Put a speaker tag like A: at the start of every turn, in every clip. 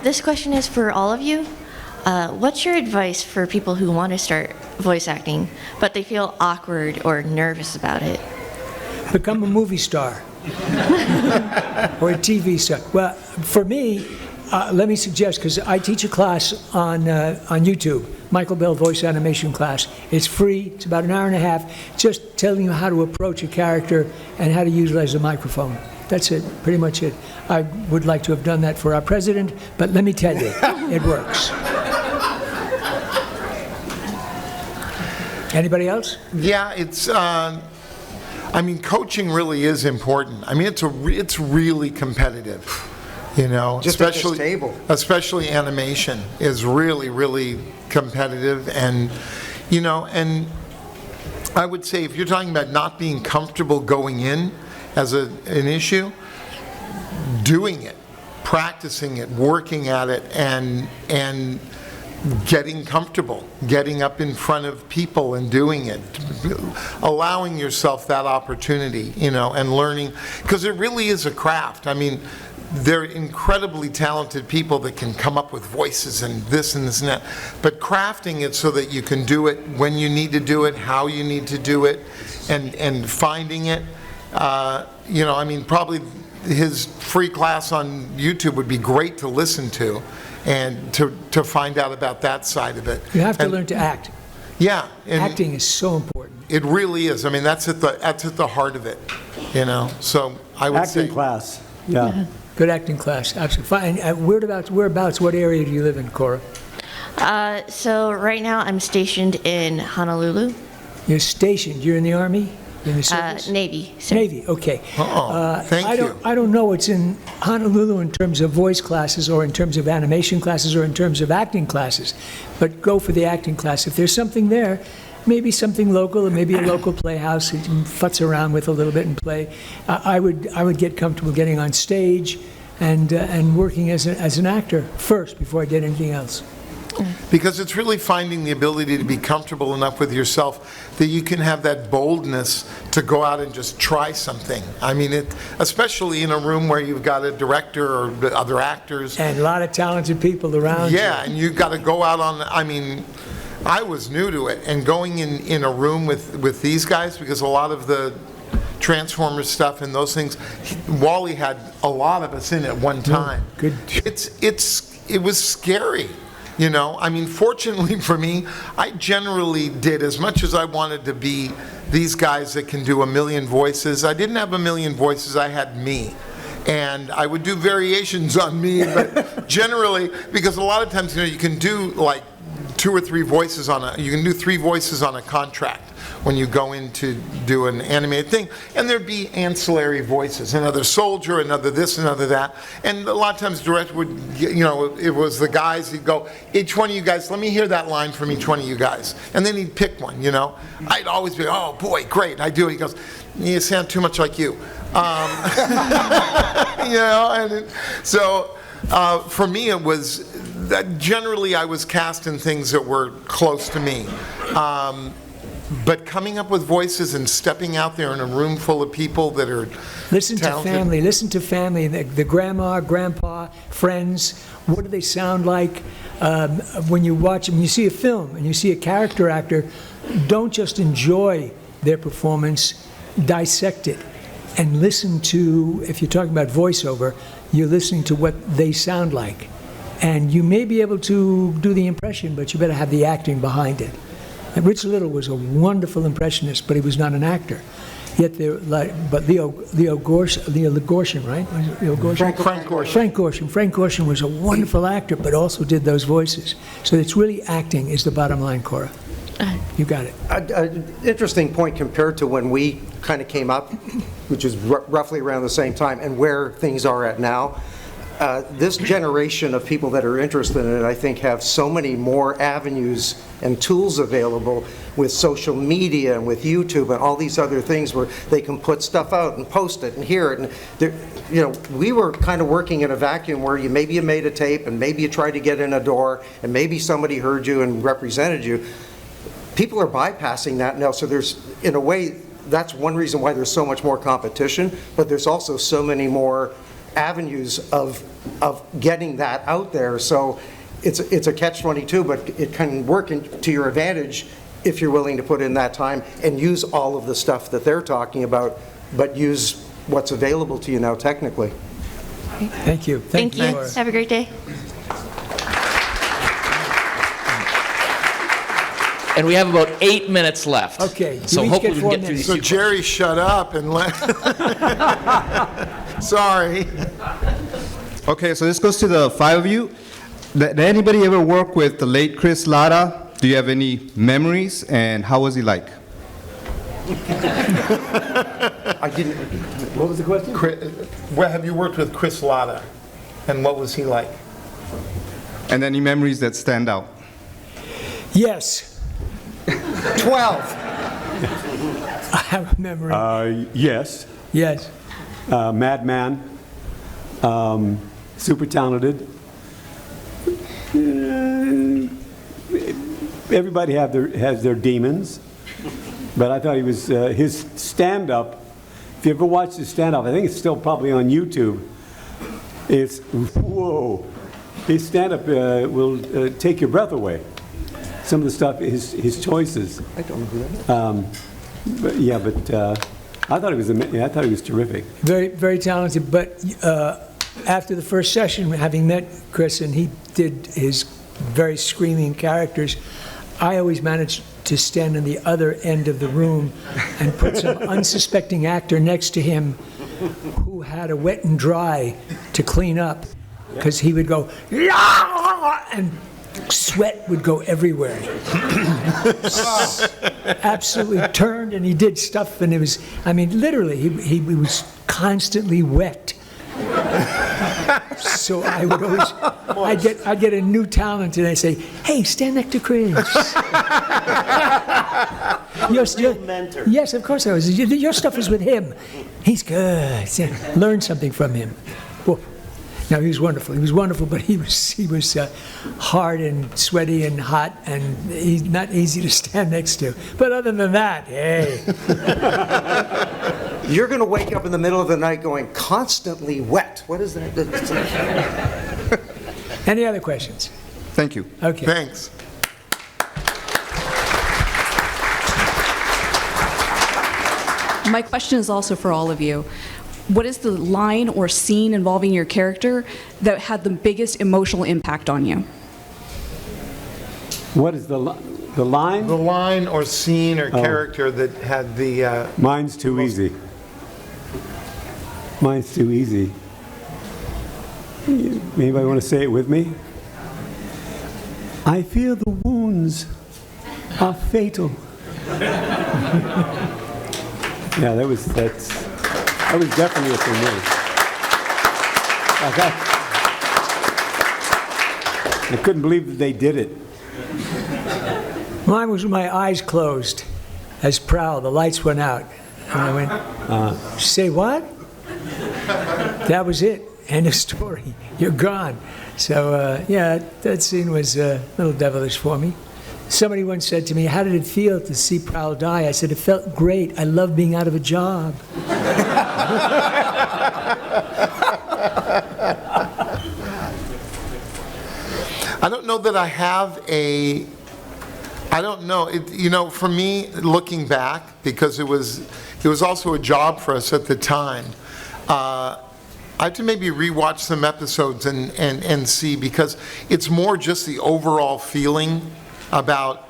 A: This question is for all of you. What's your advice for people who want to start voice acting, but they feel awkward or nervous about it?
B: Become a movie star or a TV star. Well, for me, let me suggest, because I teach a class on YouTube, Michael Bell voice animation class. It's free. It's about an hour and a half, just telling you how to approach a character and how to utilize a microphone. That's it, pretty much it. I would like to have done that for our president, but let me tell you, it works. Anybody else?
C: Yeah, it's. I mean, coaching really is important. I mean, it's really competitive. You know,
D: just
C: especially
D: at this table.
C: Especially animation is really, really competitive, and you know, and I would say if you're talking about not being comfortable going in as an issue, doing it, practicing it, working at it, and getting comfortable, getting up in front of people and doing it, allowing yourself that opportunity, you know, and learning, because it really is a craft. I mean, they're incredibly talented people that can come up with voices and this and that, but crafting it so that you can do it when you need to do it, how you need to do it, and finding it, you know, I mean, probably his free class on YouTube would be great to listen to, and to find out about that side of it.
B: You have to learn to act.
C: Yeah.
B: Acting is so important.
C: It really is. I mean, that's at the heart of it, you know, so I would say.
E: Acting class, yeah.
B: Good acting class, absolutely fine. And whereabouts, what area do you live in, Cora?
A: So right now I'm stationed in Honolulu.
B: You're stationed, you're in the Army? In the service?
A: Navy. Sir.
B: Navy, okay.
C: Thank you.
B: I don't know what's in Honolulu in terms of voice classes or in terms of animation classes or in terms of acting classes, but go for the acting class. If there's something there, maybe something local, or maybe a local playhouse that you can futz around with a little bit and play. I would get comfortable getting on stage and working as an actor first before I did anything else.
C: Because it's really finding the ability to be comfortable enough with yourself that you can have that boldness to go out and just try something. I mean, especially in a room where you've got a director or other actors.
B: And a lot of talented people around you.
C: Yeah, and you've got to go out on, I mean, I was new to it, and going in a room with these guys, because a lot of the Transformers stuff and those things, Wally had a lot of us in at one time.
B: Good.
C: It was scary. You know, I mean, fortunately for me, I generally did, as much as I wanted to be these guys that can do a million voices, I didn't have a million voices, I had me. And I would do variations on me, but generally, because a lot of times, you know, you can do like 2 or 3 voices you can do 3 voices on a contract when you go in to do an animated thing, and there'd be ancillary voices, another soldier, another this, another that, and a lot of times the director would, you know, it was the guys, he'd go, each one of you guys, let me hear that line from each one of you guys, and then he'd pick one, you know. I'd always be, oh boy, great, I do. He goes, you sound too much like you. You know, and so for me it was, that generally I was cast in things that were close to me. But coming up with voices and stepping out there in a room full of people that are
B: Listen
C: talented.
B: to family, the grandma, grandpa, friends. What do they sound like? When you watch them, you see a film and you see a character actor, don't just enjoy their performance, dissect it and listen to, if you're talking about voiceover, you're listening to what they sound like. And you may be able to do the impression, but you better have the acting behind it. And Rich Little was a wonderful impressionist, but he was not an actor. Yet they're like, but Leo Gorshin, right? Leo Gorshin? Frank Gorshin was a wonderful actor, but also did those voices. So it's really acting is the bottom line, Cora. You got it.
D: Interesting point compared to when we kind of came up, which is roughly around the same time, and where things are at now. This generation of people that are interested in it, I think, have so many more avenues and tools available with social media and with YouTube and all these other things where they can put stuff out and post it and hear it. And you know, we were kind of working in a vacuum where maybe you made a tape and maybe you tried to get in a door and maybe somebody heard you and represented you. People are bypassing that now, so there's, in a way, that's one reason why there's so much more competition, but there's also so many more avenues of of getting that out there. So it's a catch-22, but it can work to your advantage if you're willing to put in that time and use all of the stuff that they're talking about, but use what's available to you now technically.
B: Thank you.
A: Thank you.
B: Laura.
A: Have a great day.
E: And we have about 8 minutes left.
B: Okay, you
E: So
B: each
E: hopefully
B: get
E: we
B: 4
E: can get through these
C: So
E: two.
C: Jerry, shut up and let, sorry.
F: Okay, so this goes to the 5 of you. Did anybody ever work with the late Chris Latta? Do you have any memories, and how was he like?
D: I didn't,
B: What was the question?
C: Where have you worked with Chris Latta, and what was he like?
F: And any memories that stand out?
B: Yes,
D: 12.
B: I have a memory.
G: Yes,
B: Yes.
G: madman, super talented. Everybody has their demons, but I thought he was, his stand-up, if you ever watched his stand-up, I think it's still probably on YouTube, it's, whoa. His stand-up will take your breath away. Some of the stuff, his choices.
D: I don't know who that is.
G: But, yeah, but I thought he was terrific.
B: Very, very talented, but after the first session, having met Chris and he did his very screaming characters, I always managed to stand on the other end of the room and put some unsuspecting actor next to him who had a wet and dry to clean up, because he would go, "Yeah!" and sweat would go everywhere. Absolutely turned, and he did stuff, and it was, I mean, literally, he was constantly wet. So I would always, I'd get a new talent, and I'd say, "Hey, stand next to Chris." Mentor. Yes, of course I was. Your stuff is with him. He's good. Learn something from him. Well, no, he was wonderful. He was wonderful, but he was hard and sweaty and hot, and he's not easy to stand next to. But other than that, hey.
D: You're going to wake up in the middle of the night going, constantly wet. What is that?
B: Any other questions?
F: Thank you.
B: Okay.
C: Thanks.
H: My question is also for all of you. What is the line or scene involving your character that had the biggest emotional impact on you?
G: What is the line?
C: The line or scene or character that had the,
G: Mine's too easy. Mine's too easy. Anybody want to say it with me? I fear the wounds are fatal. Yeah, that was definitely it for me. I couldn't believe that they did it.
B: Mine was with my eyes closed as Prowl, the lights went out. And I went, say what? That was it. End of story. You're gone. So, yeah, that scene was a little devilish for me. Somebody once said to me, how did it feel to see Prowl die? I said, it felt great. I love being out of a job.
C: I don't know that I have a, I don't know, for me, looking back, because it was also a job for us at the time, I have to maybe rewatch some episodes and see, because it's more just the overall feeling about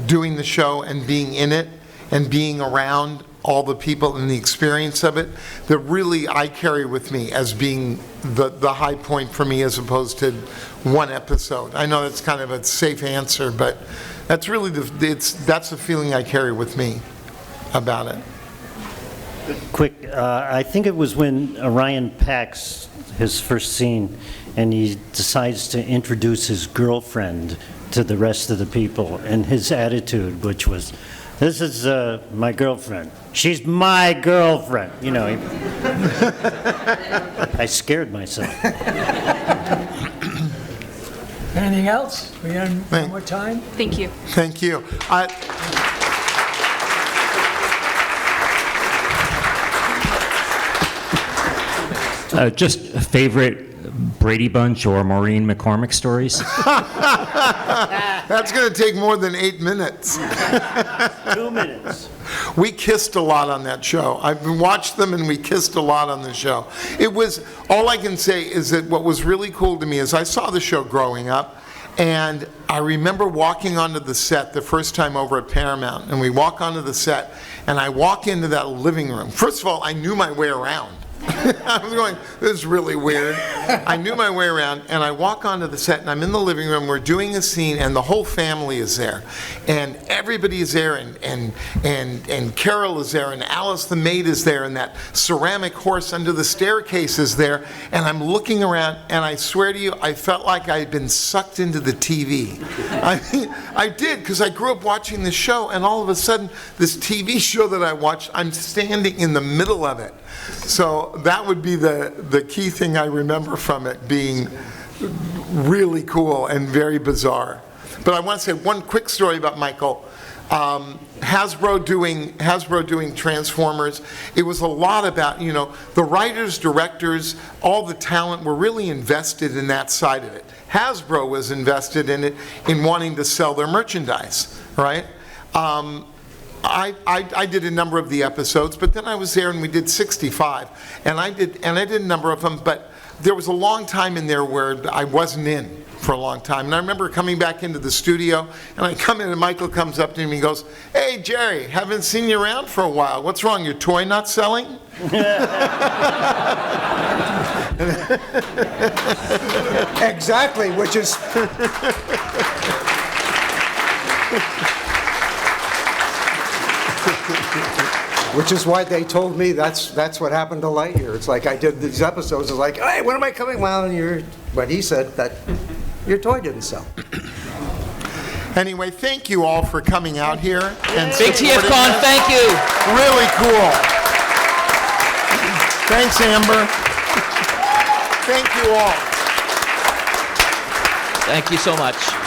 C: doing the show and being in it and being around all the people and the experience of it that really I carry with me as being the high point for me, as opposed to one episode. I know that's kind of a safe answer, but that's really that's the feeling I carry with me about it.
I: Quick, I think it was when Orion Pax, his first scene, and he decides to introduce his girlfriend to the rest of the people, and his attitude, which was, this is my girlfriend. She's my girlfriend. You know, I scared myself.
B: Anything else? We have one more time?
H: Thank you.
C: Thank you.
J: Just a favorite Brady Bunch or Maureen McCormick stories?
C: That's going to take more than 8 minutes.
I: 2 minutes.
C: We kissed a lot on that show. I've watched them and we kissed a lot on the show. It was, all I can say is that what was really cool to me is I saw the show growing up, and I remember walking onto the set the first time over at Paramount, and we walk onto the set, and I walk into that living room. First of all, I knew my way around. I was going, this is really weird. I knew my way around, and I walk onto the set, and I'm in the living room, we're doing a scene, and the whole family is there. And everybody is there, and Carol is there, and Alice the maid is there, and that ceramic horse under the staircase is there, and I'm looking around, and I swear to you, I felt like I had been sucked into the TV. I mean, I did, because I grew up watching the show, and all of a sudden, this TV show that I watched, I'm standing in the middle of it. So that would be the key thing I remember from it, being really cool and very bizarre. But I want to say one quick story about Michael. Hasbro doing Transformers. It was a lot about, the writers, directors, all the talent were really invested in that side of it. Hasbro was invested in it, in wanting to sell their merchandise, right? I did a number of the episodes, but then I was there and we did 65, and I did a number of them, but there was a long time in there where I wasn't in for a long time. And I remember coming back into the studio, and I come in and Michael comes up to me and he goes, "Hey Jerry, haven't seen you around for a while. What's wrong, your toy not selling?"
D: Exactly, which is... Which is why they told me that's what happened to Lightyear. It's like I did these episodes, it's like, hey, when am I coming? Well, but he said that your toy didn't sell.
C: Anyway, thank you all for coming out here. And
E: Big
C: supporting
E: TFcon,
C: us.
E: thank you.
C: Really cool. Thanks, Amber. Thank you all.
E: Thank you so much.